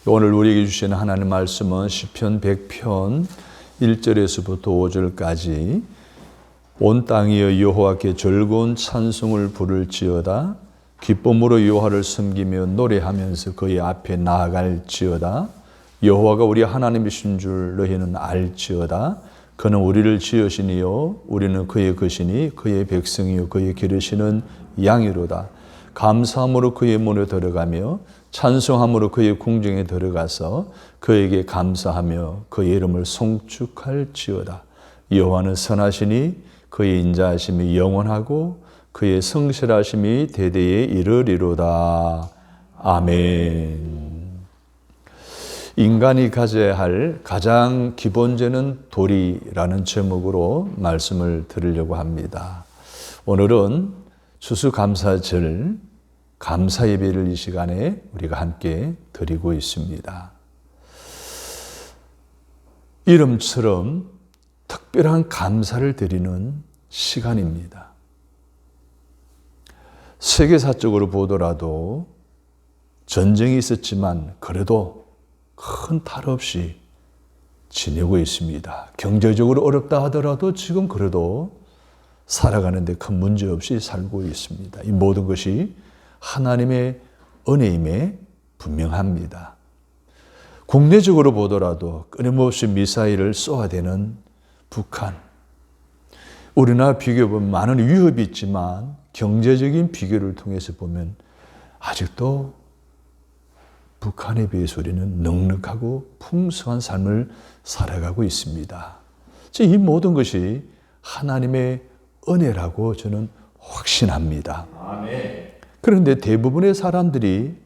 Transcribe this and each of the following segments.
오늘 우리에게 주시는 하나님 말씀은 시편 100편 1절에서부터 5절까지 온 땅이여 여호와께 즐거운 찬송을 부를지어다. 기쁨으로 여호와를 섬기며 노래하면서 그의 앞에 나아갈지어다. 여호와가 우리 하나님이신 줄 너희는 알지어다. 그는 우리를 지으시니요 우리는 그의 것이니 그의 백성이요 그의 기르시는 양이로다. 감사함으로 그의 문에 들어가며 찬송함으로 그의 궁정에 들어가서 그에게 감사하며 그의 이름을 송축할지어다. 여호와는 선하시니 그의 인자하심이 영원하고 그의 성실하심이 대대에 이르리로다. 아멘. 인간이 가져야 할 가장 기본제는 도리라는 제목으로 말씀을 드리려고 합니다. 오늘은 추수감사절 감사 예배를 이 시간에 우리가 함께 드리고 있습니다. 이름처럼 특별한 감사를 드리는 시간입니다. 세계사적으로 보더라도 전쟁이 있었지만 그래도 큰 탈 없이 지내고 있습니다. 경제적으로 어렵다 하더라도 지금 그래도 살아가는데 큰 문제 없이 살고 있습니다. 이 모든 것이 하나님의 은혜임에 분명합니다. 국내적으로 보더라도 끊임없이 미사일을 쏘아대는 북한. 우리나라 비교해보면 많은 위협이 있지만 경제적인 비교를 통해서 보면 아직도 북한에 비해서 우리는 넉넉하고 풍성한 삶을 살아가고 있습니다. 이 모든 것이 하나님의 은혜라고 저는 확신합니다. 아멘. 그런데 대부분의 사람들이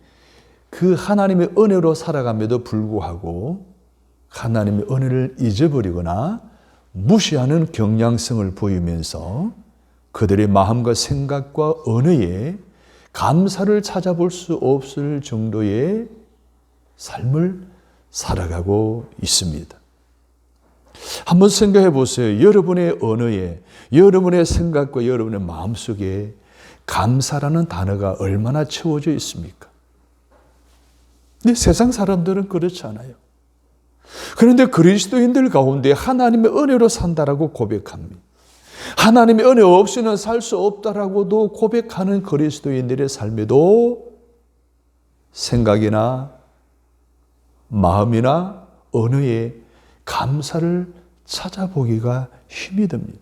그 하나님의 은혜로 살아감에도 불구하고 하나님의 은혜를 잊어버리거나 무시하는 경향성을 보이면서 그들의 마음과 생각과 언어에 감사를 찾아볼 수 없을 정도의 삶을 살아가고 있습니다. 한번 생각해 보세요. 여러분의 언어에, 여러분의 생각과 여러분의 마음속에 감사라는 단어가 얼마나 채워져 있습니까? 근데 세상 사람들은 그렇지 않아요. 그런데 그리스도인들 가운데 하나님의 은혜로 산다라고 고백합니다. 하나님의 은혜 없이는 살 수 없다라고도 고백하는 그리스도인들의 삶에도 생각이나 마음이나 언어에 감사를 찾아보기가 힘이 듭니다.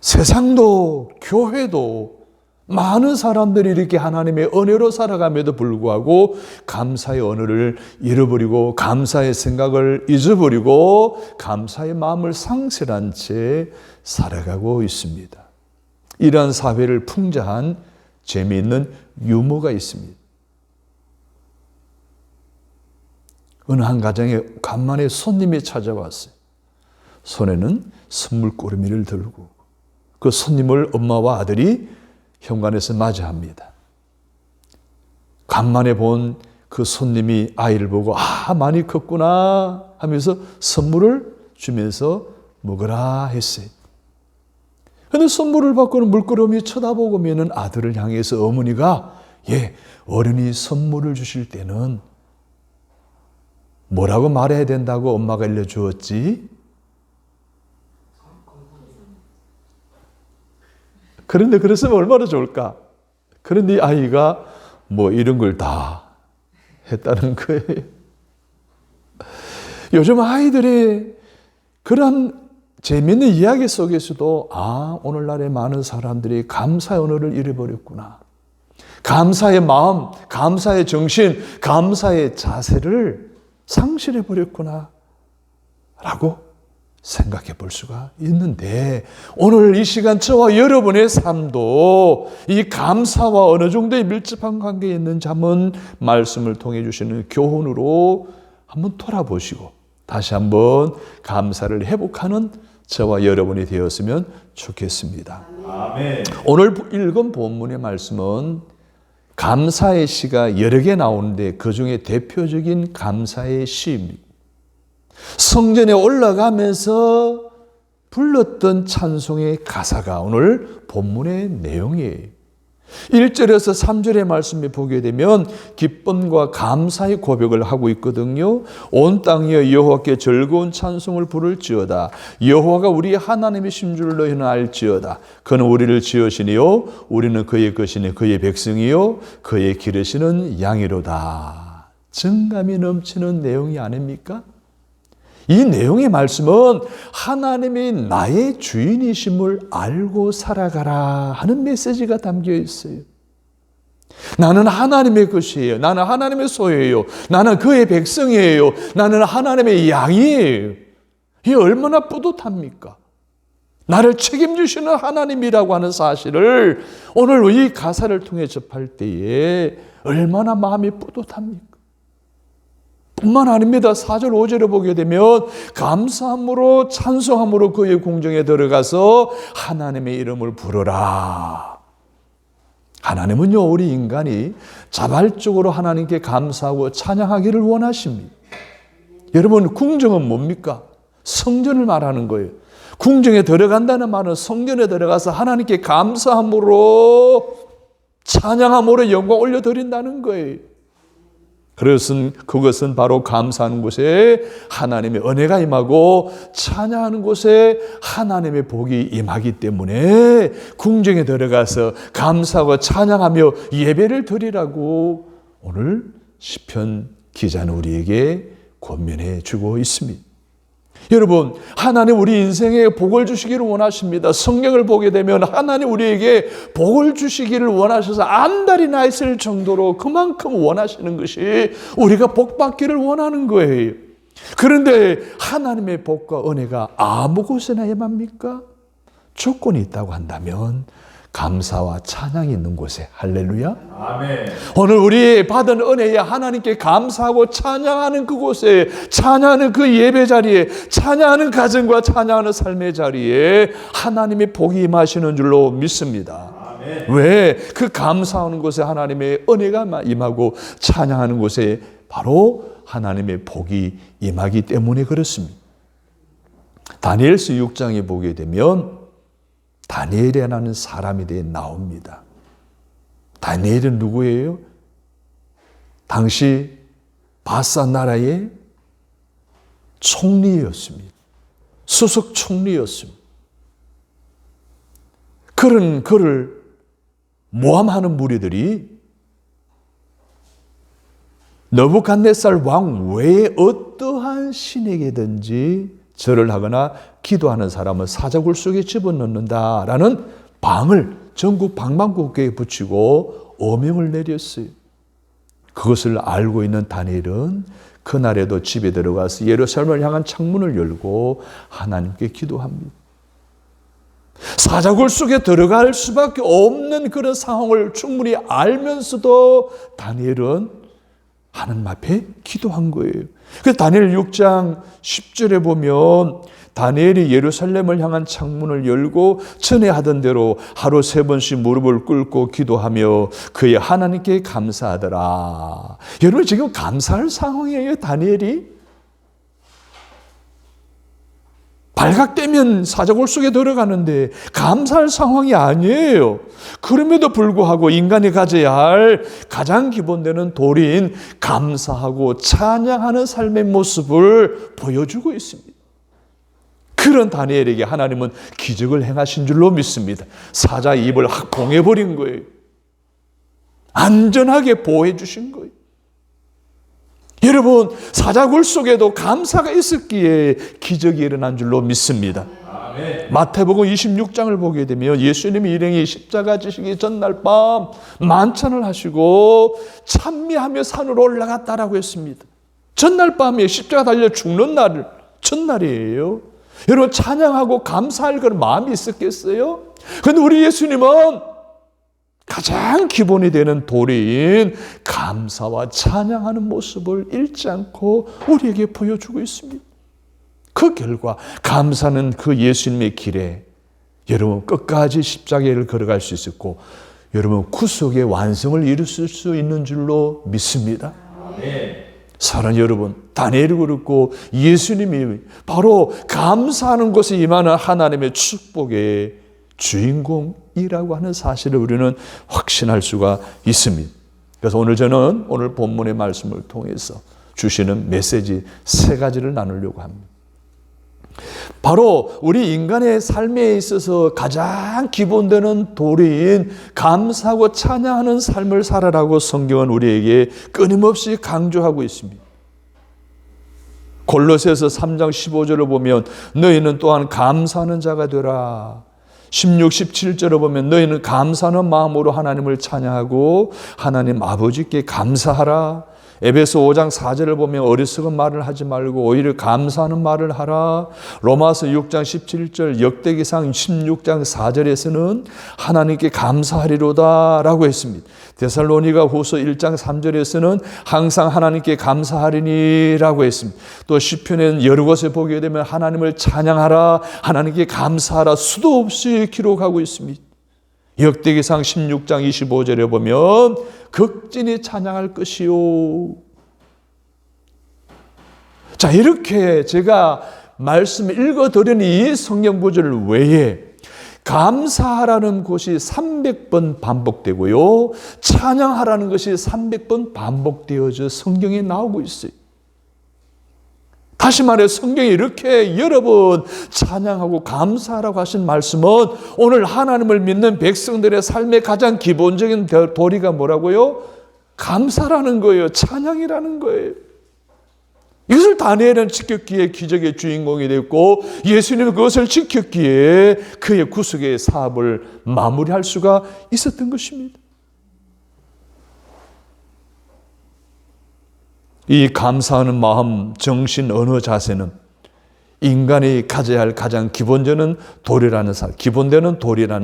세상도 교회도 많은 사람들이 이렇게 하나님의 은혜로 살아감에도 불구하고 감사의 언어를 잃어버리고 감사의 생각을 잊어버리고 감사의 마음을 상실한 채 살아가고 있습니다. 이러한 사회를 풍자한 재미있는 유머가 있습니다. 어느 한 가정에 간만에 손님이 찾아왔어요. 손에는 선물 꾸러미를 들고 그 손님을 엄마와 아들이 현관에서 맞이합니다. 간만에 본 그 손님이 아이를 보고 많이 컸구나 하면서 선물을 주면서 먹으라 했어요. 그런데 선물을 받고는 물끄러미 쳐다보고면은 아들을 향해서 어머니가 어른이 선물을 주실 때는 뭐라고 말해야 된다고 엄마가 알려주었지? 그런데 그랬으면 얼마나 좋을까? 그런데 이 아이가 이런 걸 다 했다는 거예요. 요즘 아이들의 그런 재미있는 이야기 속에서도 오늘날의 많은 사람들이 감사의 언어를 잃어버렸구나. 감사의 마음, 감사의 정신, 감사의 자세를 상실해버렸구나 라고 생각해 볼 수가 있는데 오늘 이 시간 저와 여러분의 삶도 이 감사와 어느 정도의 밀접한 관계에 있는지 한번 말씀을 통해 주시는 교훈으로 한번 돌아보시고 다시 한번 감사를 회복하는 저와 여러분이 되었으면 좋겠습니다. 아멘. 오늘 읽은 본문의 말씀은 감사의 시가 여러 개 나오는데 그중에 대표적인 감사의 시입니다. 성전에 올라가면서 불렀던 찬송의 가사가 오늘 본문의 내용이에요. 1절에서 3절의 말씀을 보게 되면 기쁨과 감사의 고백을 하고 있거든요. 온 땅이여 여호와께 즐거운 찬송을 부를지어다. 여호와가 우리 하나님의 심줄을 너희는 알지어다. 그는 우리를 지으시니요 우리는 그의 것이니 그의 백성이요 그의 기르시는 양이로다. 정감이 넘치는 내용이 아닙니까? 이 내용의 말씀은 하나님이 나의 주인이심을 알고 살아가라 하는 메시지가 담겨 있어요. 나는 하나님의 것이에요. 나는 하나님의 소유예요. 나는 그의 백성이에요. 나는 하나님의 양이에요. 이게 얼마나 뿌듯합니까? 나를 책임지시는 하나님이라고 하는 사실을 오늘 이 가사를 통해 접할 때에 얼마나 마음이 뿌듯합니까? 뿐만 아닙니다. 4절 5절을 보게 되면 감사함으로 찬송함으로 그의 궁정에 들어가서 하나님의 이름을 부르라. 하나님은요 우리 인간이 자발적으로 하나님께 감사하고 찬양하기를 원하십니다. 여러분 궁정은 뭡니까? 성전을 말하는 거예요. 궁정에 들어간다는 말은 성전에 들어가서 하나님께 감사함으로 찬양함으로 영광 올려드린다는 거예요. 그것은 바로 감사하는 곳에 하나님의 은혜가 임하고 찬양하는 곳에 하나님의 복이 임하기 때문에 궁정에 들어가서 감사하고 찬양하며 예배를 드리라고 오늘 시편 기자는 우리에게 권면해 주고 있습니다. 여러분, 하나님 우리 인생에 복을 주시기를 원하십니다. 성경을 보게 되면 하나님 우리에게 복을 주시기를 원하셔서 안달이 나 있을 정도로 그만큼 원하시는 것이 우리가 복 받기를 원하는 거예요. 그런데 하나님의 복과 은혜가 아무 곳에나 임합니까? 조건이 있다고 한다면 감사와 찬양이 있는 곳에. 할렐루야. 아멘. 오늘 우리 받은 은혜에 하나님께 감사하고 찬양하는 그곳에, 찬양하는 그 예배 자리에, 찬양하는 가정과 찬양하는 삶의 자리에 하나님의 복이 임하시는 줄로 믿습니다. 아멘. 왜? 그 감사하는 곳에 하나님의 은혜가 임하고 찬양하는 곳에 바로 하나님의 복이 임하기 때문에 그렇습니다. 다니엘서 6장에 보게 되면 다니엘이라는 사람이 나옵니다. 다니엘은 누구예요? 당시 바사 나라의 총리였습니다. 수석 총리였습니다. 그런 그를 모함하는 무리들이 느부갓네살 왕 외에 어떠한 신에게든지 절을 하거나 기도하는 사람은 사자굴 속에 집어넣는다라는 방을 전국 방방곡곡에 붙이고 어명을 내렸어요. 그것을 알고 있는 다니엘은 그날에도 집에 들어가서 예루살렘을 향한 창문을 열고 하나님께 기도합니다. 사자굴 속에 들어갈 수밖에 없는 그런 상황을 충분히 알면서도 다니엘은 하나님 앞에 기도한 거예요. 그래서 다니엘 6장 10절에 보면 다니엘이 예루살렘을 향한 창문을 열고 전에 하던 대로 하루 3번씩 무릎을 꿇고 기도하며 그의 하나님께 감사하더라. 여러분 지금 감사할 상황이에요. 다니엘이 발각되면 사자굴 속에 들어가는데 감사할 상황이 아니에요. 그럼에도 불구하고 인간이 가져야 할 가장 기본되는 도리인 감사하고 찬양하는 삶의 모습을 보여주고 있습니다. 그런 다니엘에게 하나님은 기적을 행하신 줄로 믿습니다. 사자의 입을 확 봉해버린 거예요. 안전하게 보호해 주신 거예요. 여러분, 사자굴 속에도 감사가 있었기에 기적이 일어난 줄로 믿습니다. 아멘. 마태복음 26장을 보게 되면 예수님이 일행이 십자가 지시기 전날 밤 만찬을 하시고 찬미하며 산으로 올라갔다라고 했습니다. 전날 밤에 십자가 달려 죽는 날, 첫날이에요. 여러분, 찬양하고 감사할 그런 마음이 있었겠어요? 그런데 우리 예수님은 가장 기본이 되는 도리인 감사와 찬양하는 모습을 잃지 않고 우리에게 보여주고 있습니다. 그 결과 감사는 그 예수님의 길에 여러분 끝까지 십자가를 걸어갈 수 있었고 여러분 구속의 완성을 이루실 수 있는 줄로 믿습니다. 아멘. 사랑하는 여러분, 다니엘이 그렇고 예수님이 바로 감사하는 것에 임하는 하나님의 축복의 주인공이라고 하는 사실을 우리는 확신할 수가 있습니다. 그래서 오늘 저는 오늘 본문의 말씀을 통해서 주시는 메시지 3가지를 나누려고 합니다. 바로 우리 인간의 삶에 있어서 가장 기본되는 도리인 감사하고 찬양하는 삶을 살아라고 성경은 우리에게 끊임없이 강조하고 있습니다. 골로새서 3장 15절을 보면 너희는 또한 감사하는 자가 되라. 16, 17절을 보면 너희는 감사하는 마음으로 하나님을 찬양하고 하나님 아버지께 감사하라. 에베소 5장 4절을 보면 어리석은 말을 하지 말고 오히려 감사하는 말을 하라. 로마서 6장 17절, 역대기상 16장 4절에서는 하나님께 감사하리로다 라고 했습니다. 데살로니가 후서 1장 3절에서는 항상 하나님께 감사하리니 라고 했습니다. 또 시편에는 여러 곳에 보게 되면 하나님을 찬양하라, 하나님께 감사하라 수도 없이 기록하고 있습니다. 역대기상 16장 25절에 보면 극진히 찬양할 것이요. 자, 이렇게 제가 말씀을 읽어드린 이 성경 구절 외에 감사하라는 것이 300번 반복되고요, 찬양하라는 것이 300번 반복되어져 성경에 나오고 있어요. 다시 말해 성경에 이렇게 여러 번 찬양하고 감사하라고 하신 말씀은 오늘 하나님을 믿는 백성들의 삶의 가장 기본적인 도리가 뭐라고요? 감사라는 거예요. 찬양이라는 거예요. 이것을 다니엘은 지켰기에 기적의 주인공이 됐고 예수님은 그것을 지켰기에 그의 구속의 사업을 마무리할 수가 있었던 것입니다. 이 감사하는 마음, 정신, 언어, 자세는 인간이 가져야 할 가장 기본되는 도리라는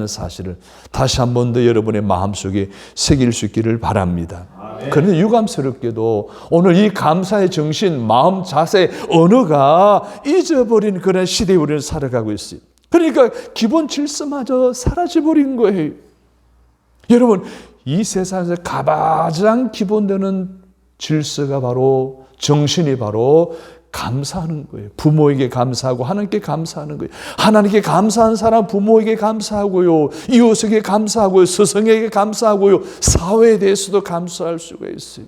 사실을 다시 한 번 더 여러분의 마음속에 새길 수 있기를 바랍니다. 그런데 유감스럽게도 오늘 이 감사의 정신, 마음, 자세, 언어가 잊어버린 그런 시대에 우리는 살아가고 있어요. 그러니까 기본 질서마저 사라져버린 거예요. 여러분, 이 세상에서 가장 기본되는 질서가 바로, 정신이 바로 감사하는 거예요. 부모에게 감사하고 하나님께 감사하는 거예요. 하나님께 감사한 사람 부모에게 감사하고요, 이웃에게 감사하고요, 스승에게 감사하고요, 사회에 대해서도 감사할 수가 있어요.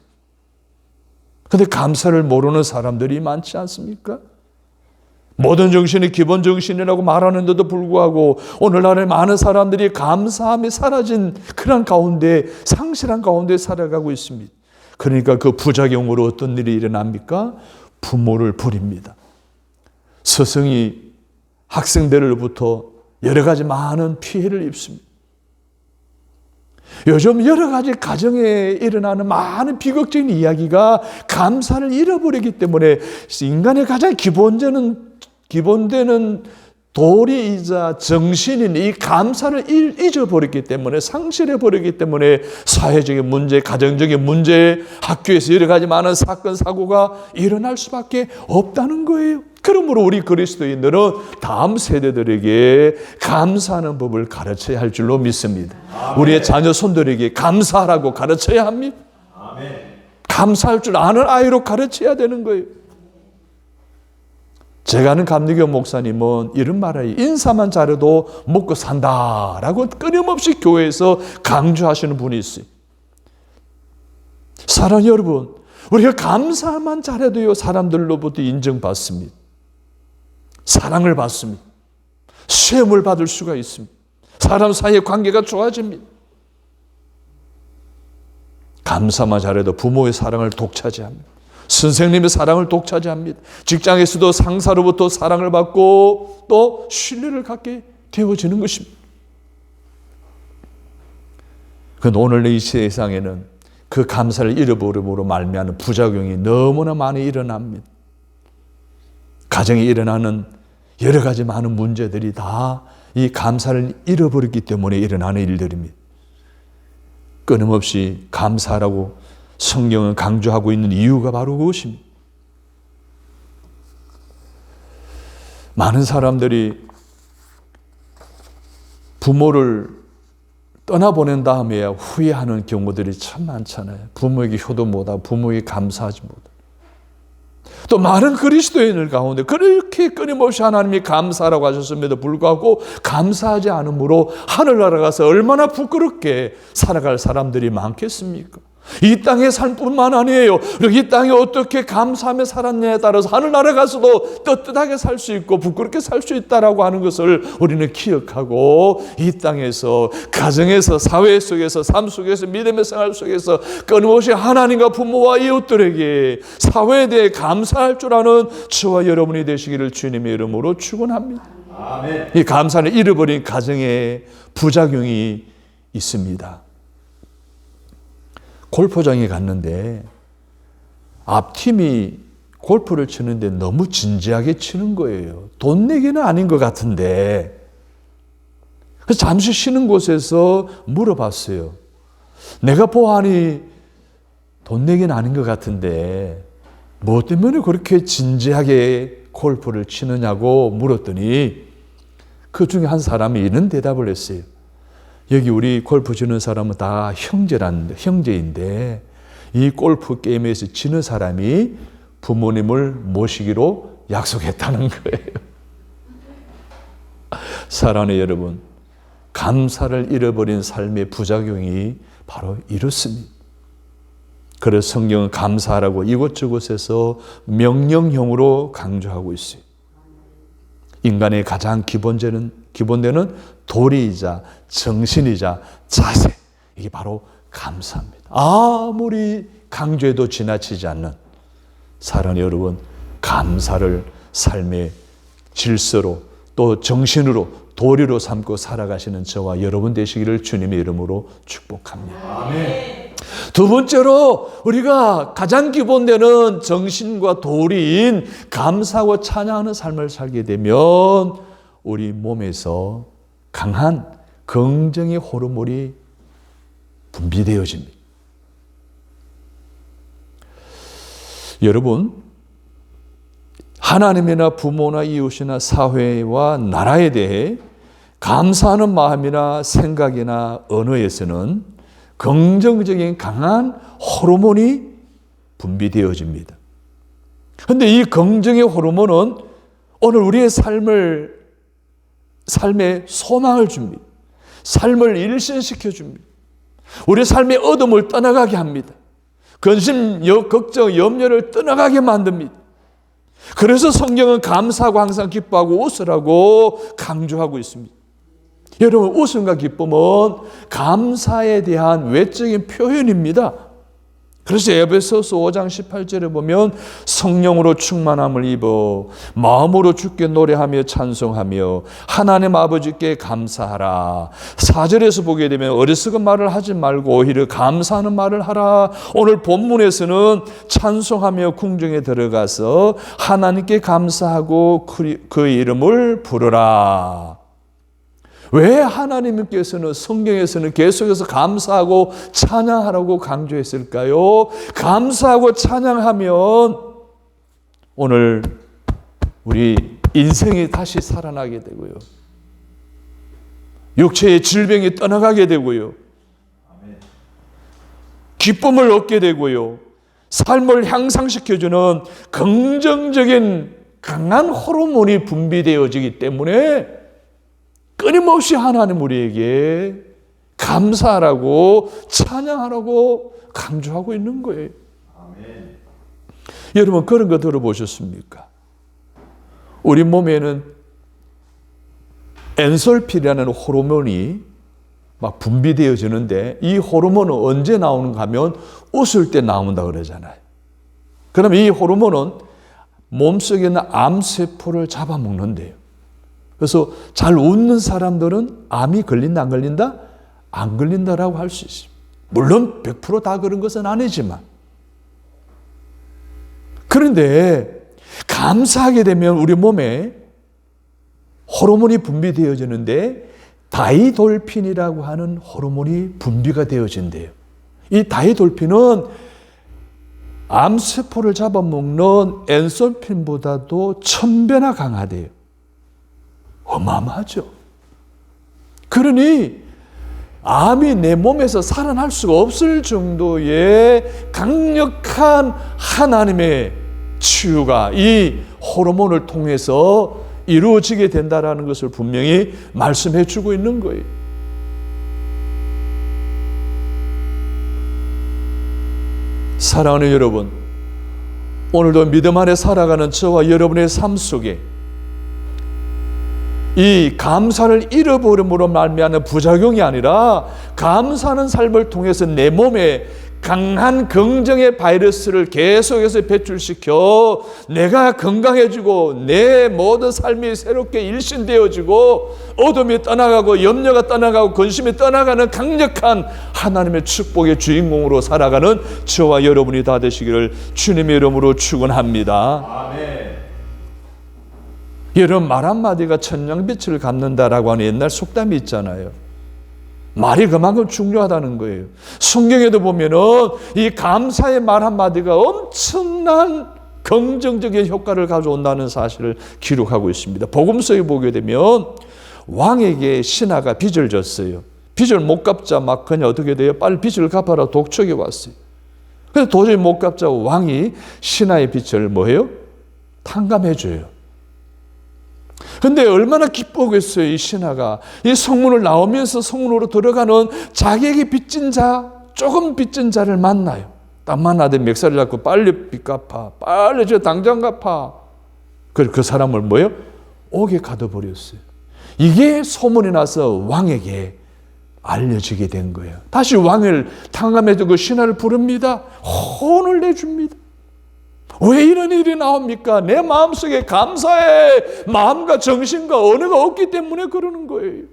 그런데 감사를 모르는 사람들이 많지 않습니까? 모든 정신이 기본 정신이라고 말하는데도 불구하고 오늘날에 많은 사람들이 감사함이 사라진 그런 가운데, 상실한 가운데 살아가고 있습니다. 그러니까 그 부작용으로 어떤 일이 일어납니까? 부모를 버립니다. 스승이 학생들로부터 여러 가지 많은 피해를 입습니다. 요즘 여러 가지 가정에 일어나는 많은 비극적인 이야기가 감사를 잃어버리기 때문에 인간의 가장 기본되는 도리이자 정신인 이 감사를 잊어버렸기 때문에, 상실해버렸기 때문에 사회적인 문제, 가정적인 문제, 학교에서 여러 가지 많은 사건, 사고가 일어날 수밖에 없다는 거예요. 그러므로 우리 그리스도인들은 다음 세대들에게 감사하는 법을 가르쳐야 할 줄로 믿습니다. 아멘. 우리의 자녀 손들에게 감사하라고 가르쳐야 합니다. 아멘. 감사할 줄 아는 아이로 가르쳐야 되는 거예요. 제가 아는 감리교 목사님은 이런 말을 해요. 인사만 잘해도 먹고 산다라고 끊임없이 교회에서 강조하시는 분이 있어요. 사랑하는 여러분, 우리가 감사만 잘해도요, 사람들로부터 인정받습니다. 사랑을 받습니다. 시험을 받을 수가 있습니다. 사람 사이의 관계가 좋아집니다. 감사만 잘해도 부모의 사랑을 독차지합니다. 선생님의 사랑을 독차지합니다. 직장에서도 상사로부터 사랑을 받고 또 신뢰를 갖게 되어지는 것입니다. 그런데 오늘 이 세상에는 그 감사를 잃어버림으로 말미암은 부작용이 너무나 많이 일어납니다. 가정에 일어나는 여러 가지 많은 문제들이 다 이 감사를 잃어버렸기 때문에 일어나는 일들입니다. 끊임없이 감사라고 성경은 강조하고 있는 이유가 바로 그것입니다. 많은 사람들이 부모를 떠나보낸 다음에 후회하는 경우들이 참 많잖아요. 부모에게 효도 못하고 부모에게 감사하지 못하고. 또 많은 그리스도인들 가운데 그렇게 끊임없이 하나님이 감사라고 하셨음에도 불구하고 감사하지 않으므로 하늘나라 가서 얼마나 부끄럽게 살아갈 사람들이 많겠습니까? 이 땅의 삶뿐만 아니에요. 이 땅에 어떻게 감사하며 살았냐에 따라서 하늘나라 가서도 떳떳하게 살 수 있고 부끄럽게 살 수 있다라고 하는 것을 우리는 기억하고 이 땅에서 가정에서 사회 속에서 삶 속에서 믿음의 생활 속에서 끊임없이 하나님과 부모와 이웃들에게 사회에 대해 감사할 줄 아는 저와 여러분이 되시기를 주님의 이름으로 축원합니다. 아멘. 이 감사를 잃어버린 가정에 부작용이 있습니다. 골프장에 갔는데 앞팀이 골프를 치는데 너무 진지하게 치는 거예요. 돈 내기는 아닌 것 같은데. 그래서 잠시 쉬는 곳에서 물어봤어요. 내가 보아하니 돈 내기는 아닌 것 같은데 뭐 때문에 그렇게 진지하게 골프를 치느냐고 물었더니 그 중에 한 사람이 이런 대답을 했어요. 여기 우리 골프 치는 사람은 다 형제인데 이 골프 게임에서 지는 사람이 부모님을 모시기로 약속했다는 거예요. 사랑하는 여러분, 감사를 잃어버린 삶의 부작용이 바로 이렇습니다. 그래서 성경은 감사하라고 이곳저곳에서 명령형으로 강조하고 있어요. 인간의 가장 기본되는 도리이자 정신이자 자세, 이게 바로 감사입니다. 아무리 강조해도 지나치지 않는, 사랑하는 여러분, 감사를 삶의 질서로 또 정신으로 도리로 삼고 살아가시는 저와 여러분 되시기를 주님의 이름으로 축복합니다. 아멘. 두 번째로 우리가 가장 기본되는 정신과 도리인 감사하고 찬양하는 삶을 살게 되면 우리 몸에서 강한 긍정의 호르몬이 분비되어집니다. 여러분, 하나님이나 부모나 이웃이나 사회와 나라에 대해 감사하는 마음이나 생각이나 언어에서는 긍정적인 강한 호르몬이 분비되어집니다. 그런데 이 긍정의 호르몬은 오늘 우리의 삶에 소망을 줍니다. 삶을 일신시켜 줍니다. 우리의 삶의 어둠을 떠나가게 합니다. 근심, 걱정, 염려를 떠나가게 만듭니다. 그래서 성경은 감사하고 항상 기뻐하고 웃으라고 강조하고 있습니다. 여러분, 웃음과 기쁨은 감사에 대한 외적인 표현입니다. 그래서 에베소서 5장 18절에 보면 성령으로 충만함을 입어 마음으로 주께 노래하며 찬송하며 하나님 아버지께 감사하라. 4절에서 보게 되면 어리석은 말을 하지 말고 오히려 감사하는 말을 하라. 오늘 본문에서는 찬송하며 궁정에 들어가서 하나님께 감사하고 그의 이름을 부르라. 왜 하나님께서는 성경에서는 계속해서 감사하고 찬양하라고 강조했을까요? 감사하고 찬양하면 오늘 우리 인생이 다시 살아나게 되고요. 육체의 질병이 떠나가게 되고요. 기쁨을 얻게 되고요. 삶을 향상시켜주는 긍정적인 강한 호르몬이 분비되어지기 때문에 끊임없이 하나님 우리에게 감사하라고 찬양하라고 강조하고 있는 거예요. 아멘. 여러분, 그런 거 들어보셨습니까? 우리 몸에는 엔솔핀이라는 호르몬이 막 분비되어지는데 이 호르몬은 언제 나오는가 하면 웃을 때 나온다 그러잖아요. 그럼 이 호르몬은 몸속에 있는 암세포를 잡아먹는데요. 그래서 잘 웃는 사람들은 암이 걸린다 안 걸린다? 안 걸린다라고 할 수 있습니다. 물론 100% 다 그런 것은 아니지만. 그런데 감사하게 되면 우리 몸에 호르몬이 분비되어지는데 다이돌핀이라고 하는 호르몬이 분비가 되어진대요. 이 다이돌핀은 암세포를 잡아먹는 엔솔핀보다도 1000배나 강하대요. 어마어마하죠. 그러니 암이 내 몸에서 살아날 수가 없을 정도의 강력한 하나님의 치유가 이 호르몬을 통해서 이루어지게 된다는 것을 분명히 말씀해 주고 있는 거예요. 사랑하는 여러분, 오늘도 믿음 안에 살아가는 저와 여러분의 삶 속에 이 감사를 잃어버림으로 말미암는 부작용이 아니라 감사하는 삶을 통해서 내 몸에 강한 긍정의 바이러스를 계속해서 배출시켜 내가 건강해지고 내 모든 삶이 새롭게 일신되어지고 어둠이 떠나가고 염려가 떠나가고 근심이 떠나가는 강력한 하나님의 축복의 주인공으로 살아가는 저와 여러분이 다 되시기를 주님의 이름으로 축원합니다. 아멘. 여러분, 말 한마디가 천냥빛을 갚는다라고 하는 옛날 속담이 있잖아요. 말이 그만큼 중요하다는 거예요. 성경에도 보면은 이 감사의 말 한마디가 엄청난 긍정적인 효과를 가져온다는 사실을 기록하고 있습니다. 복음서에 보게 되면 왕에게 신하가 빚을 졌어요. 빚을 못 갚자 막 그냥 어떻게 돼요? 빨리 빚을 갚아라 독촉이 왔어요. 그래서 도저히 못 갚자 왕이 신하의 빚을 뭐해요? 탕감해줘요. 근데 얼마나 기뻐하겠어요, 이 신하가. 이 성문을 나오면서 성문으로 들어가는 자기에게 빚진 자, 조금 빚진 자를 만나요. 딱 만나더니 멱살을 잡고 빨리 빚 갚아. 빨리 저 당장 갚아. 그래서 그 사람을 뭐예요? 옥에 가둬버렸어요. 이게 소문이 나서 왕에게 알려지게 된 거예요. 다시 왕을 탕감해서 그 신하를 부릅니다. 혼을 내줍니다. 왜 이런 일이 나옵니까? 내 마음속에 감사의 마음과 정신과 언어가 없기 때문에 그러는 거예요.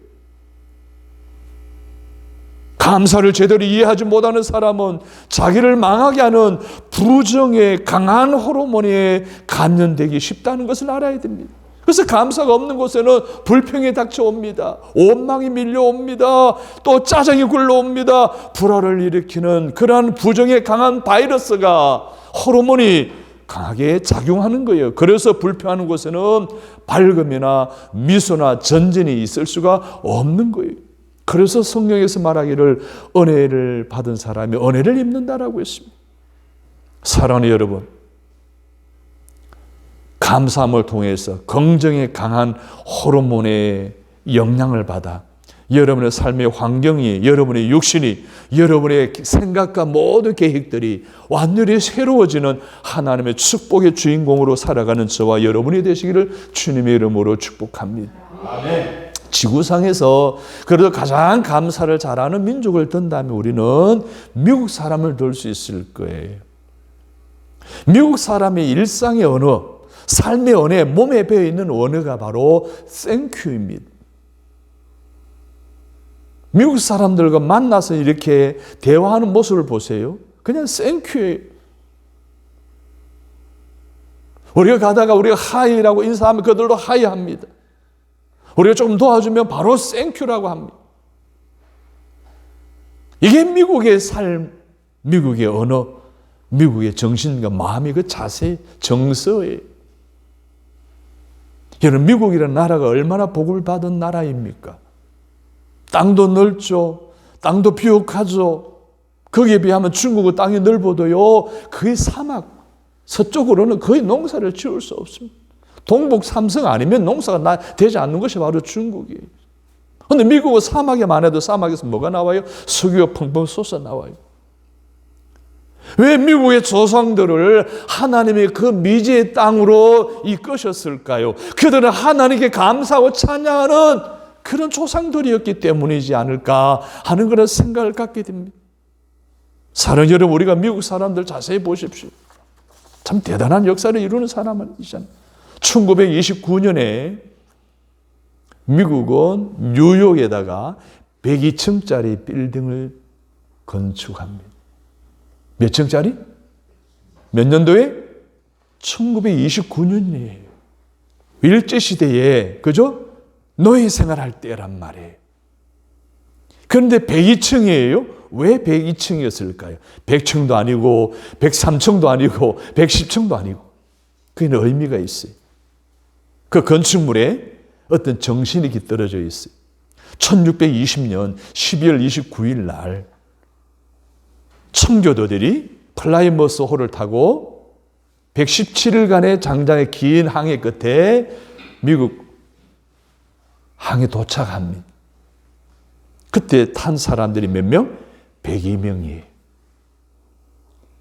감사를 제대로 이해하지 못하는 사람은 자기를 망하게 하는 부정의 강한 호르몬에 감염되기 쉽다는 것을 알아야 됩니다. 그래서 감사가 없는 곳에는 불평이 닥쳐옵니다. 원망이 밀려옵니다. 또 짜증이 굴러옵니다. 불화를 일으키는 그러한 부정의 강한 바이러스가 호르몬이 강하게 작용하는 거예요. 그래서 불평하는 곳에는 밝음이나 미소나 전진이 있을 수가 없는 거예요. 그래서 성경에서 말하기를 은혜를 받은 사람이 은혜를 입는다라고 했습니다. 사랑하는 여러분, 감사함을 통해서 긍정의 강한 호르몬의 영향을 받아 여러분의 삶의 환경이, 여러분의 육신이, 여러분의 생각과 모든 계획들이 완전히 새로워지는 하나님의 축복의 주인공으로 살아가는 저와 여러분이 되시기를 주님의 이름으로 축복합니다. 아멘. 지구상에서 그래도 가장 감사를 잘하는 민족을 든다면 우리는 미국 사람을 들 수 있을 거예요. 미국 사람의 일상의 언어, 삶의 언어에 몸에 배어 있는 언어가 바로 땡큐입니다. 미국 사람들과 만나서 이렇게 대화하는 모습을 보세요. 그냥 땡큐예요. 우리가 가다가 우리가 하이라고 인사하면 그들도 하이합니다. 우리가 조금 도와주면 바로 땡큐라고 합니다. 이게 미국의 삶, 미국의 언어, 미국의 정신과 마음이 그 자세, 정서예요. 여러분, 미국이라는 나라가 얼마나 복을 받은 나라입니까? 땅도 넓죠. 땅도 비옥하죠. 거기에 비하면 중국의 땅이 넓어도요, 거의 사막, 서쪽으로는 거의 농사를 지을 수 없습니다. 동북 삼성 아니면 농사가 되지 않는 것이 바로 중국이에요. 그런데 미국은 사막에만 해도 사막에서 뭐가 나와요? 석유가 펑펑 솟아 나와요. 왜 미국의 조상들을 하나님의 그 미지의 땅으로 이끄셨을까요? 그들은 하나님께 감사하고 찬양하는 그런 조상들이었기 때문이지 않을까 하는 그런 생각을 갖게 됩니다. 사랑하는 여러분, 우리가 미국 사람들 자세히 보십시오. 참 대단한 역사를 이루는 사람이잖아요. 1929년에 미국은 뉴욕에다가 102층짜리 빌딩을 건축합니다. 몇 층짜리? 몇 년도에? 1929년이에요. 일제시대에, 그죠? 노예 생활할 때란 말이에요. 그런데 102층이에요. 왜 102층이었을까요? 100층도 아니고 103층도 아니고 110층도 아니고. 그게 의미가 있어요. 그 건축물에 어떤 정신이 깃들어져 있어요. 1620년 12월 29일 날 청교도들이 플라이머스 호를 타고 117일간의 장장의 긴 항해 끝에 미국 항에 도착합니다. 그때 탄 사람들이 몇 명? 102명이에요.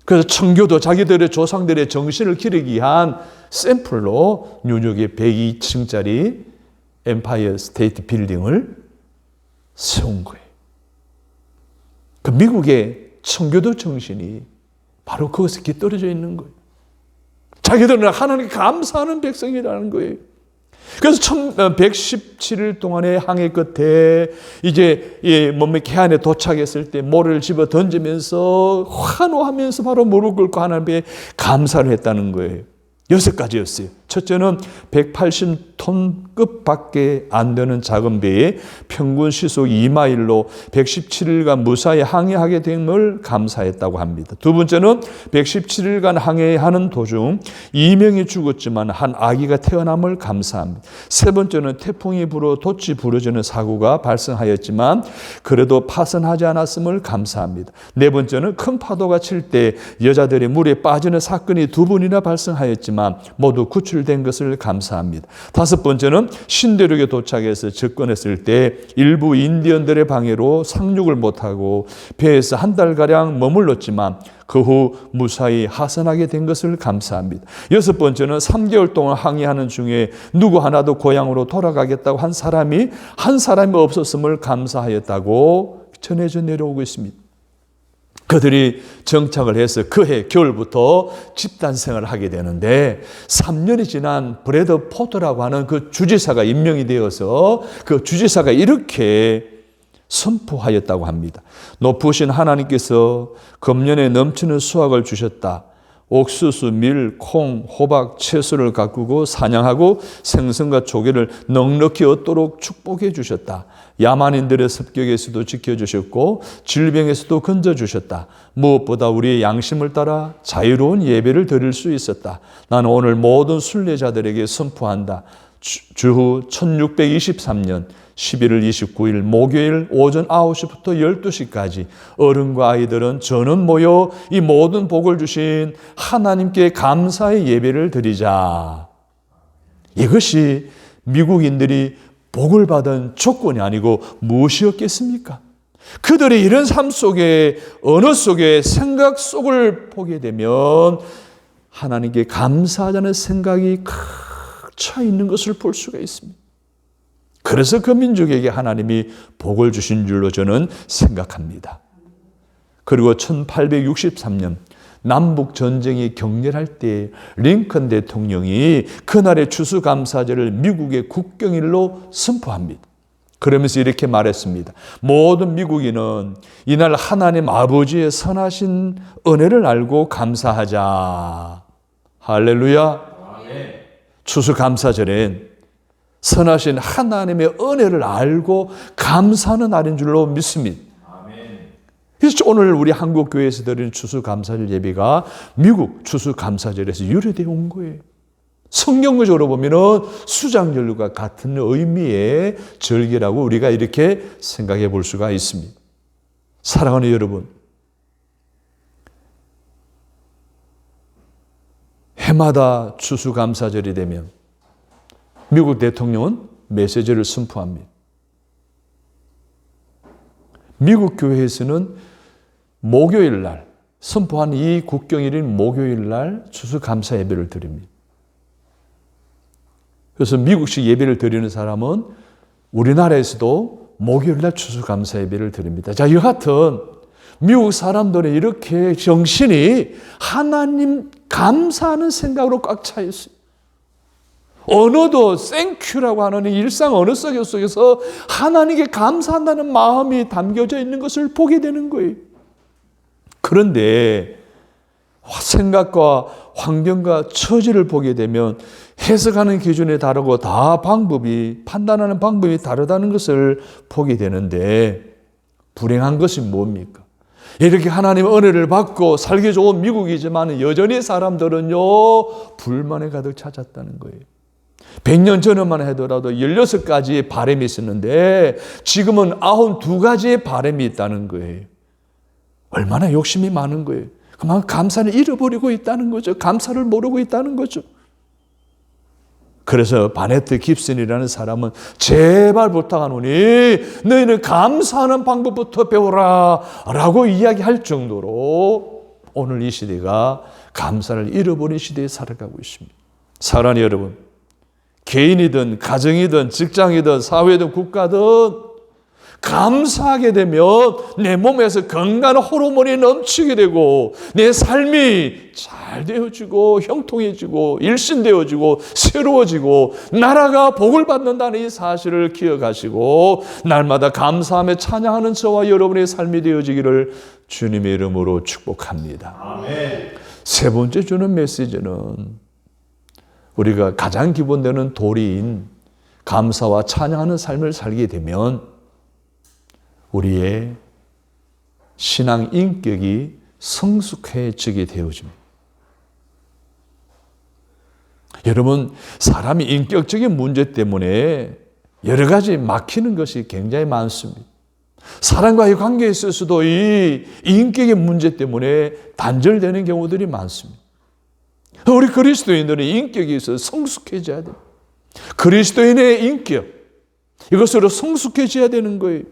그래서 청교도 자기들의 조상들의 정신을 기리기 위한 샘플로 뉴욕의 102층짜리 엠파이어 스테이트 빌딩을 세운 거예요. 그 미국의 청교도 정신이 바로 거기서 깃들어져 있는 거예요. 자기들은 하나님께 감사하는 백성이라는 거예요. 그래서 117일 동안의 항해 끝에 이제 몸의 해안에 도착했을 때 모래를 집어 던지면서 환호하면서 바로 무릎 꿇고 하나님께 감사를 했다는 거예요. 6가지였어요. 첫째는 180톤급밖에 안 되는 작은 배에 평균 시속 2마일로 117일간 무사히 항해하게 됨을 감사했다고 합니다. 두 번째는 117일간 항해하는 도중 2명이 죽었지만 한 아기가 태어남을 감사합니다. 세 번째는 태풍이 불어 돛이 부러지는 사고가 발생하였지만 그래도 파손하지 않았음을 감사합니다. 네 번째는 큰 파도가 칠 때 여자들이 물에 빠지는 사건이 2번이나 발생하였지만 모두 구출된 것을 감사합니다. 다섯 번째는 신대륙에 도착해서 접근했을 때 일부 인디언들의 방해로 상륙을 못하고 배에서 한 달가량 머물렀지만 그 후 무사히 하선하게 된 것을 감사합니다. 여섯 번째는 3개월 동안 항해하는 중에 누구 하나도 고향으로 돌아가겠다고 한 사람이 없었음을 감사하였다고 전해져 내려오고 있습니다. 그들이 정착을 해서 그해 겨울부터 집단 생활을 하게 되는데 3년이 지난 브래드 포터라고 하는 그 주지사가 임명이 되어서 그 주지사가 이렇게 선포하였다고 합니다. 높으신 하나님께서 금년에 넘치는 수확을 주셨다. 옥수수, 밀, 콩, 호박, 채소를 가꾸고 사냥하고 생선과 조개를 넉넉히 얻도록 축복해 주셨다. 야만인들의 습격에서도 지켜주셨고 질병에서도 건져주셨다. 무엇보다 우리의 양심을 따라 자유로운 예배를 드릴 수 있었다. 나는 오늘 모든 순례자들에게 선포한다. 주후 1623년 11월 29일 목요일 오전 9시부터 12시까지 어른과 아이들은 전원 모여 이 모든 복을 주신 하나님께 감사의 예배를 드리자. 이것이 미국인들이 복을 받은 조건이 아니고 무엇이었겠습니까? 그들의 이런 삶 속에, 언어 속에, 생각 속을 보게 되면 하나님께 감사하자는 생각이 차 있는 것을 볼 수가 있습니다. 그래서 그 민족에게 하나님이 복을 주신 줄로 저는 생각합니다. 그리고 1863년 남북 전쟁이 격렬할 때 링컨 대통령이 그날의 추수감사절을 미국의 국경일로 선포합니다. 그러면서 이렇게 말했습니다. 모든 미국인은 이날 하나님 아버지의 선하신 은혜를 알고 감사하자. 할렐루야. 추수감사절엔 선하신 하나님의 은혜를 알고 감사하는 날인 줄로 믿습니다. 그래서 오늘 우리 한국교회에서 드리는 추수감사절 예배가 미국 추수감사절에서 유래되어 온 거예요. 성경적으로 보면 수장절과 같은 의미의 절기라고 우리가 이렇게 생각해 볼 수가 있습니다. 사랑하는 여러분, 해마다 추수감사절이 되면 미국 대통령은 메시지를 선포합니다. 미국 교회에서는 목요일 날, 선포한 이 국경일인 목요일 날 추수감사 예배를 드립니다. 그래서 미국식 예배를 드리는 사람은 우리나라에서도 목요일 날 추수감사 예배를 드립니다. 자, 여하튼 미국 사람들의 이렇게 정신이 하나님 감사하는 생각으로 꽉 차 있어요. 언어도 땡큐라고 하는 일상 언어 속에서 하나님께 감사한다는 마음이 담겨져 있는 것을 보게 되는 거예요. 그런데 생각과 환경과 처지를 보게 되면 해석하는 기준이 다르고 다 판단하는 방법이 다르다는 것을 보게 되는데 불행한 것이 뭡니까? 이렇게 하나님의 은혜를 받고 살기 좋은 미국이지만 여전히 사람들은요 불만에 가득 찼다는 거예요. 100년 전에만 하더라도 16가지의 바람이 있었는데 지금은 92가지의 바람이 있다는 거예요. 얼마나 욕심이 많은 거예요. 그만큼 감사를 잃어버리고 있다는 거죠. 감사를 모르고 있다는 거죠. 그래서 바네트 깁슨이라는 사람은 제발 부탁하노니 너희는 감사하는 방법부터 배워라 라고 이야기할 정도로 오늘 이 시대가 감사를 잃어버린 시대에 살아가고 있습니다. 사랑하는 여러분, 개인이든 가정이든 직장이든 사회든 국가든 감사하게 되면 내 몸에서 건강한 호르몬이 넘치게 되고 내 삶이 잘 되어지고 형통해지고 일신되어지고 새로워지고 나라가 복을 받는다는 이 사실을 기억하시고 날마다 감사하며 찬양하는 저와 여러분의 삶이 되어지기를 주님의 이름으로 축복합니다. 아멘. 세 번째 주는 메시지는 우리가 가장 기본되는 도리인 감사와 찬양하는 삶을 살게 되면 우리의 신앙 인격이 성숙해지게 되어집니다. 여러분, 사람이 인격적인 문제 때문에 여러 가지 막히는 것이 굉장히 많습니다. 사람과의 관계에 있어서도 이 인격의 문제 때문에 단절되는 경우들이 많습니다. 우리 그리스도인들은 인격이 있어서 성숙해져야 됩니다. 그리스도인의 인격, 이것으로 성숙해져야 되는 거예요.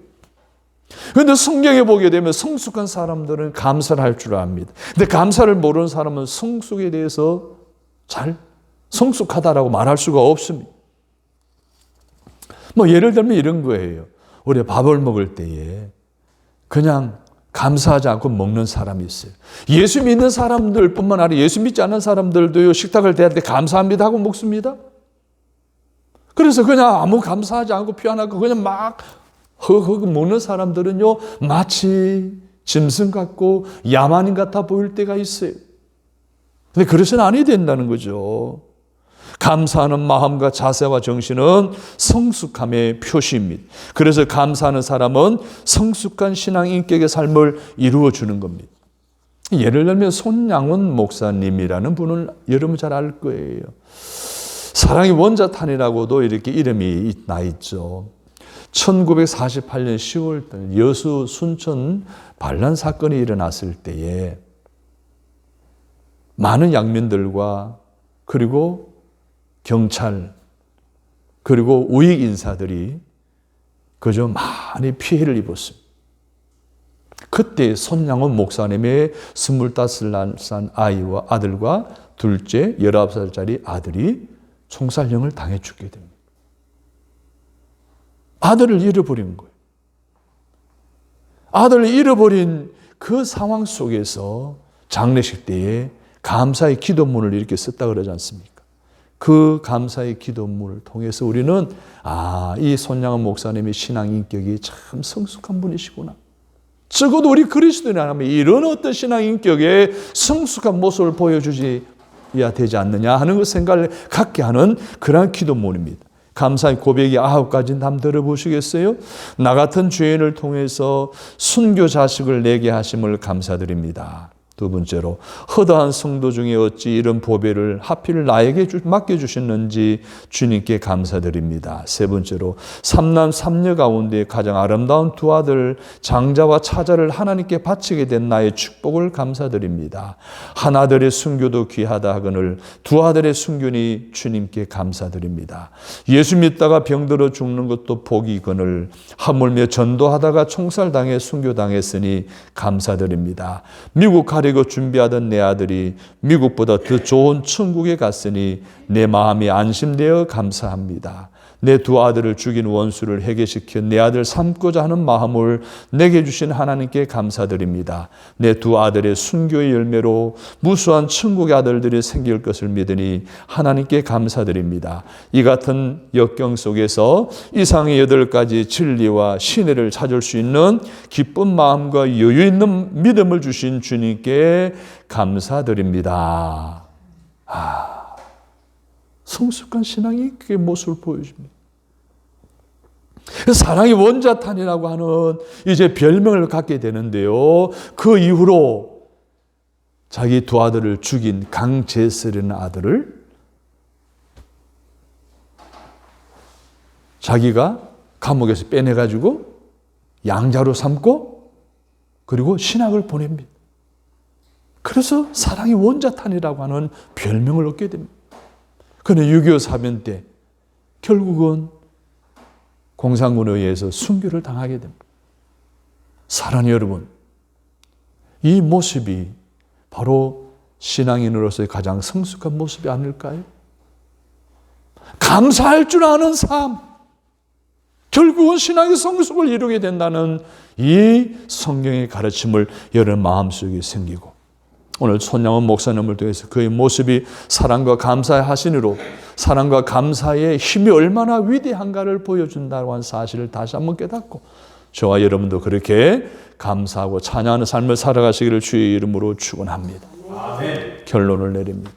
그런데 성경에 보게 되면 성숙한 사람들은 감사를 할 줄 압니다. 근데 감사를 모르는 사람은 성숙에 대해서 잘 성숙하다라고 말할 수가 없습니다. 예를 들면 이런 거예요. 우리가 밥을 먹을 때에 그냥 감사하지 않고 먹는 사람이 있어요. 예수 믿는 사람들뿐만 아니라 예수 믿지 않는 사람들도요, 식탁을 대할 때 감사합니다 하고 먹습니다. 그래서 그냥 아무 감사하지 않고 표현하고 그냥 막 허허 먹는 사람들은요, 마치 짐승 같고 야만인 같아 보일 때가 있어요. 근데 그래서는 아니 된다는 거죠. 감사하는 마음과 자세와 정신은 성숙함의 표시입니다. 그래서 감사하는 사람은 성숙한 신앙 인격의 삶을 이루어 주는 겁니다. 예를 들면 손양원 목사님이라는 분을 여러분 잘 알 거예요. 사랑의 원자탄이라고도 이렇게 이름이 나 있죠. 1948년 10월 여수 순천 반란 사건이 일어났을 때에 많은 양민들과 그리고 경찰 그리고 우익 인사들이 그저 많이 피해를 입었습니다. 그때 손양원 목사님의 25살 아이와 아들과 둘째 19살짜리 아들이 총살령을 당해 죽게 됩니다. 아들을 잃어버린 거예요. 아들을 잃어버린 그 상황 속에서 장례식 때에 감사의 기도문을 이렇게 썼다 그러지 않습니까? 그 감사의 기도문을 통해서 우리는 이 손양원 목사님의 신앙 인격이 참 성숙한 분이시구나. 적어도 우리 그리스도인이라면 이런 어떤 신앙 인격의 성숙한 모습을 보여주어야 되지 않느냐 하는 그 생각을 갖게 하는 그러한 기도문입니다. 감사의 고백이 9가지는 한번 들어보시겠어요? 나 같은 죄인을 통해서 순교 자식을 내게 하심을 감사드립니다. 두 번째로 허다한 성도 중에 어찌 이런 보배를 하필 나에게 맡겨주셨는지 주님께 감사드립니다. 세 번째로 삼남 삼녀 가운데 가장 아름다운 두 아들 장자와 차자를 하나님께 바치게 된 나의 축복을 감사드립니다. 한 아들의 순교도 귀하다 하거늘 두 아들의 순교니 주님께 감사드립니다. 예수 믿다가 병들어 죽는 것도 복이거늘 하물며 전도하다가 총살당해 순교당했으니 감사드립니다. 미국 가려고 준비하던 내 아들이 미국보다 더 좋은 천국에 갔으니 내 마음이 안심되어 감사합니다. 내 두 아들을 죽인 원수를 해결시켜 내 아들 삼고자 하는 마음을 내게 주신 하나님께 감사드립니다. 내 두 아들의 순교의 열매로 무수한 천국의 아들들이 생길 것을 믿으니 하나님께 감사드립니다. 이 같은 역경 속에서 이상의 8가지 진리와 신의를 찾을 수 있는 기쁜 마음과 여유 있는 믿음을 주신 주님께 감사드립니다. 성숙한 신앙이 그 모습을 보여줍니다. 사랑의 원자탄이라고 하는 이제 별명을 갖게 되는데요. 그 이후로 자기 두 아들을 죽인 강제슬이라는 아들을 자기가 감옥에서 빼내가지고 양자로 삼고 그리고 신학을 보냅니다. 그래서 사랑의 원자탄이라고 하는 별명을 얻게 됩니다. 그런데 6.25 사변 때 결국은 공산군에 의해서 순교를 당하게 됩니다. 사랑하는 여러분, 이 모습이 바로 신앙인으로서의 가장 성숙한 모습이 아닐까요? 감사할 줄 아는 삶, 결국은 신앙의 성숙을 이루게 된다는 이 성경의 가르침을 여러분 마음속에 생기고, 오늘 손양원 목사님을 통해서 그의 모습이 사랑과 감사의 하신으로 사랑과 감사의 힘이 얼마나 위대한가를 보여준다고 하는 사실을 다시 한번 깨닫고, 저와 여러분도 그렇게 감사하고 찬양하는 삶을 살아가시기를 주의 이름으로 축원합니다. 아멘. 결론을 내립니다.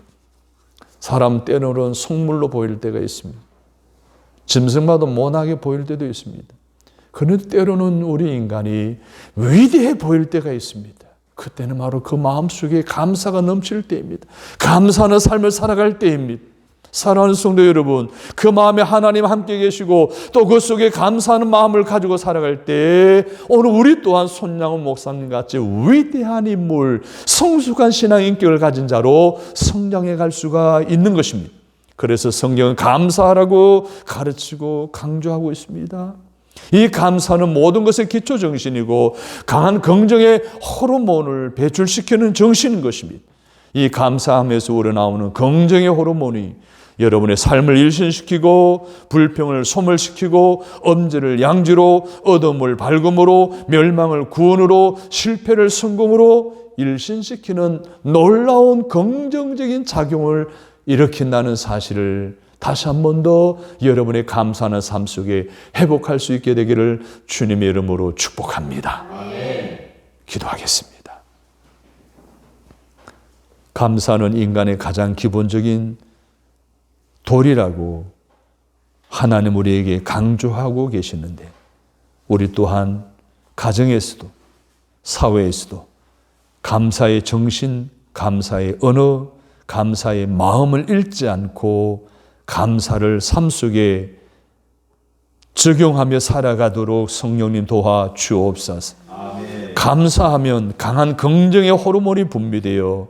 사람 때로는 속물로 보일 때가 있습니다. 짐승마도 못하게 보일 때도 있습니다. 그런데 때로는 우리 인간이 위대해 보일 때가 있습니다. 그때는 바로 그 마음속에 감사가 넘칠 때입니다. 감사하는 삶을 살아갈 때입니다. 사랑하는 성도 여러분, 그 마음에 하나님 함께 계시고 또 그 속에 감사하는 마음을 가지고 살아갈 때 오늘 우리 또한 손양원 목사님 같이 위대한 인물, 성숙한 신앙 인격을 가진 자로 성장해 갈 수가 있는 것입니다. 그래서 성경은 감사하라고 가르치고 강조하고 있습니다. 이 감사는 모든 것의 기초 정신이고 강한 긍정의 호르몬을 배출시키는 정신인 것입니다. 이 감사함에서 우러나오는 긍정의 호르몬이 여러분의 삶을 일신시키고 불평을 소멸시키고 엄지를 양지로 어둠을 밝음으로 멸망을 구원으로 실패를 성공으로 일신시키는 놀라운 긍정적인 작용을 일으킨다는 사실을 다시 한 번 더 여러분의 감사하는 삶 속에 회복할 수 있게 되기를 주님의 이름으로 축복합니다. 아멘. 기도하겠습니다. 감사는 인간의 가장 기본적인 도리라고 하나님 우리에게 강조하고 계시는데, 우리 또한 가정에서도 사회에서도 감사의 정신, 감사의 언어, 감사의 마음을 잃지 않고 감사를 삶 속에 적용하며 살아가도록 성령님 도와 주옵소서. 아멘. 감사하면 강한 긍정의 호르몬이 분비되어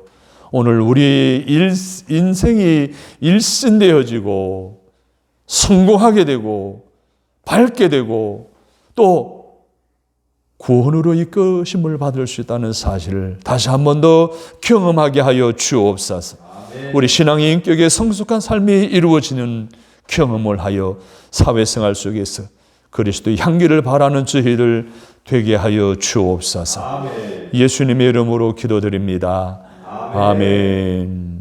오늘 우리 인생이 일신되어지고 성공하게 되고 밝게 되고 또 구원으로 이끄심을 받을 수 있다는 사실을 다시 한 번 더 경험하게 하여 주옵소서. 아멘. 우리 신앙의 인격의 성숙한 삶이 이루어지는 경험을 하여 사회생활 속에서 그리스도의 향기를 바라는 저희들 되게 하여 주옵소서. 아멘. 예수님의 이름으로 기도드립니다. 아멘.